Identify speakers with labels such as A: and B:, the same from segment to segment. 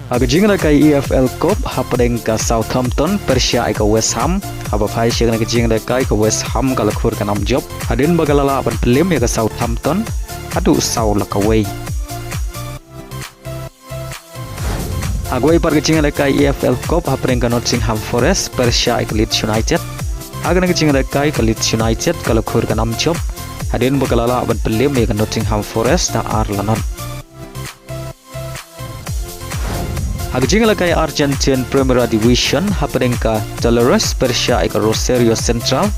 A: Ialehkai EFL Cup happening ka Southampton Persia ka West Ham haba phai siang na Ialehkai ka West Ham ka lakhur ka nam job hadin bagalala ban Liem ya ka Southampton adu sau lakaway agway par Ialehkai EFL Cup happening ka Nottingham Forest Persia ka Leeds United agana Ialehkai ka Leeds United ka lakhur ka nam job hadin bagalala ban Liem ya ka Nottingham Forest ta Arlanon Ialehkai Argentine Premier Division happening ka Dolores Persia ka Rosario Central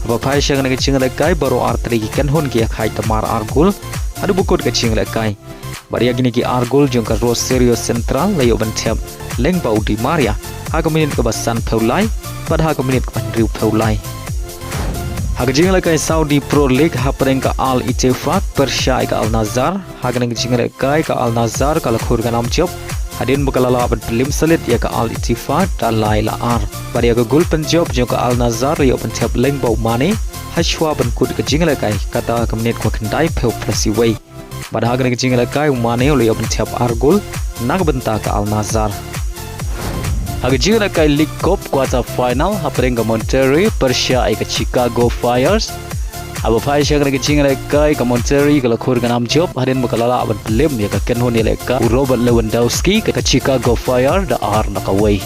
A: apa phai siang na Ialehkai baru artri Kynhun ki khai tamar argul adu bukut ka Ialehkai baria gini ki argul jong ka Rosario Central layo ban Thep leng bau di Maria haga minit ka basan phaulai pad haga minit ka riu phaulai Ialehkai Saudi Pro League happening ka Al Ittefaq Persia ka Al Nassr haga Ialehkai ka Al Nassr ka lakhur ka nam job hadin bakalala ban Liem salit ya ka Al Ittefaq ta laila ar baria ka gol Pynjop jo ka Al Nassr yo ban Thep leng bau mane hashwa ban kut ka Ialehkai kata ka minit ko kandai pheu presi way bada haga Ialehkai mane yo ban Thep ar gol nag benta ka Al Nassr Ialehkai League Cup quarter final happening ka Monterrey Persia ka Chicago Fires aba phai siang na Ialehkai ka Monterrey ka lakhur ka nam job hadin bakalala ban Liem ya ka Kynhun Ialehkai Robert Lewandowski ka Chicago Fire da ar nakaway